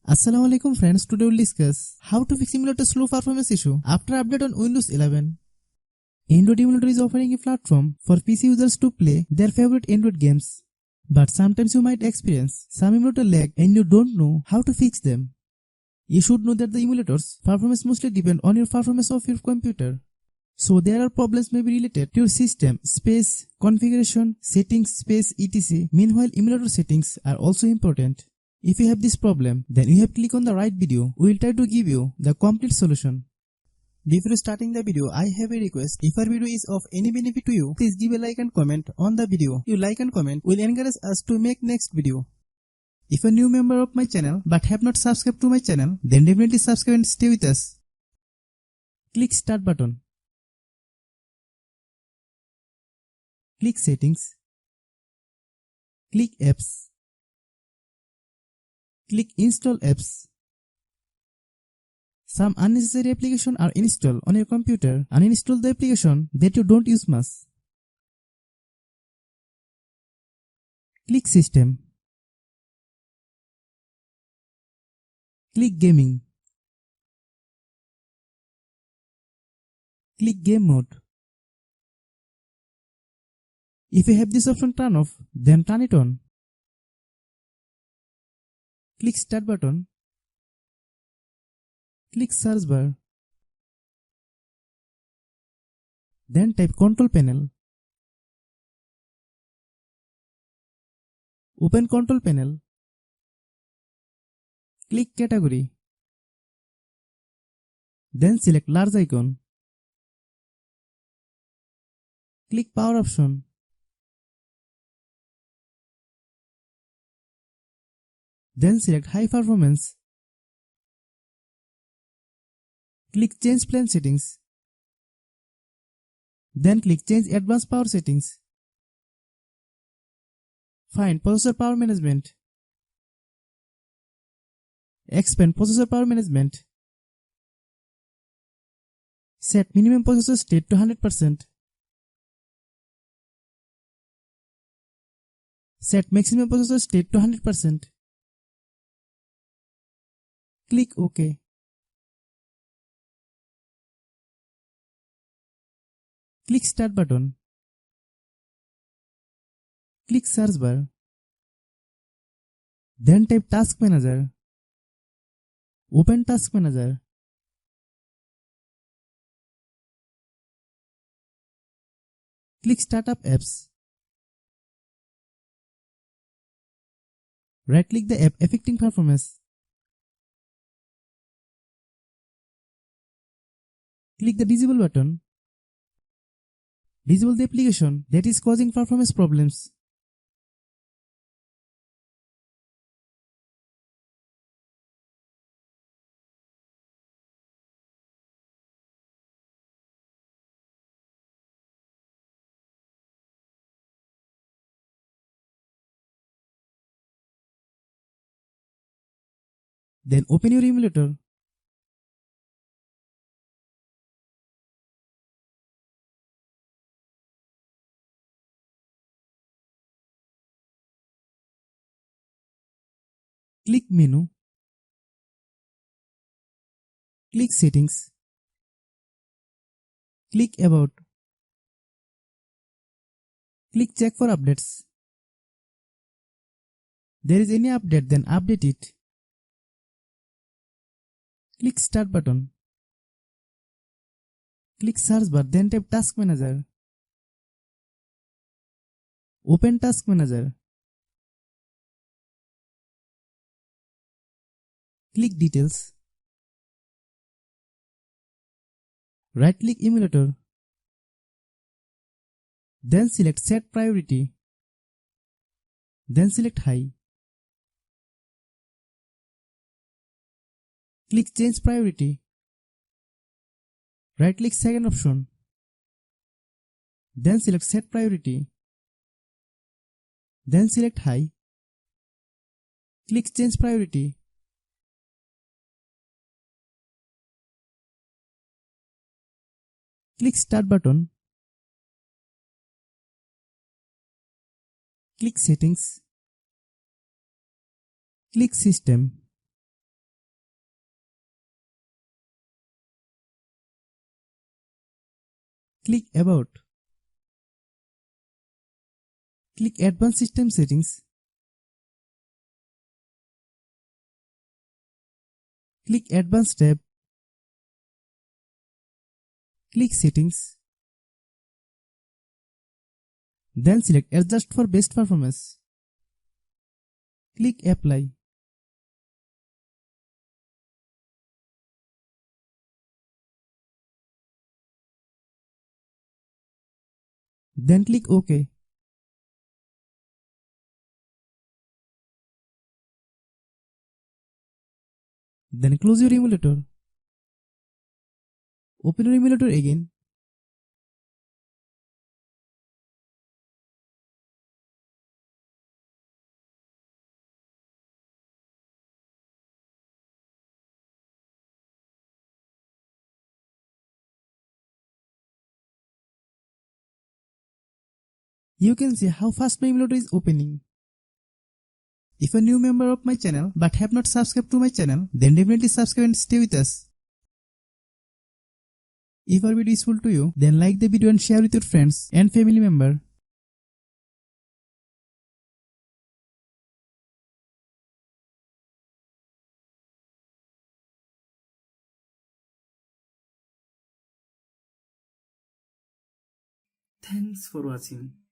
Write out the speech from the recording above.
Assalamualaikum friends, today we'll discuss how to fix emulator slow performance issue after update on Windows 11. Android Emulator is offering a platform for PC users to play their favorite Android games. But sometimes you might experience some emulator lag and you don't know how to fix them. You should know that the emulators performance mostly depend on your performance of your computer. So there are problems may be related to your system, space, configuration, settings, space, etc. Meanwhile, emulator settings are also important. If you have this problem, then you have to click on the right video. We will try to give you the complete solution. Before starting the video, I have a request. If our video is of any benefit to you, please give a like and comment on the video. Your like and comment will encourage us to make next video. If you are a new member of my channel but have not subscribed to my channel, then definitely subscribe and stay with us. Click Start button. Click Settings. Click Apps. Click Install Apps. Some unnecessary applications are installed on your computer. Uninstall the application that you don't use much. Click System. Click Gaming. Click Game Mode. If you have this option turned off, then turn it on. Click Start button. Click Search bar. Then type Control Panel. Open Control Panel. Click Category. Then select Large icon. Click Power option. Then select High Performance. Click Change Plan Settings. Then click Change Advanced Power Settings. Find Processor Power Management. Expand Processor Power Management. Set minimum processor state to 100%. Set maximum processor state to 100%. Click OK. Click Start button. Click Search bar. Then type Task Manager. Open Task Manager. Click Startup Apps. Right click the app affecting performance. Click the Disable button. Disable the application that is causing performance problems. Then open your emulator. Click Menu. Click Settings. Click About. Click Check for updates. There is any update, then update it. Click Start button. Click Search bar, then type Task Manager. Open Task Manager. Click Details. Right click Emulator. Then select Set Priority. Then select High. Click Change Priority. Right click second option. Then select Set Priority. Then select High. Click Change Priority. Click Start button. Click Settings. Click System. Click About. Click Advanced System Settings. Click Advanced tab. Click Settings. Then select Adjust for best performance. Click Apply. Then click OK. Then close your emulator. Open your emulator again. You can see how fast my emulator is opening. If you're a new member of my channel but have not subscribed to my channel, then definitely subscribe and stay with us. If our video is useful to you, then like the video and share with your friends and family member. Thanks for watching.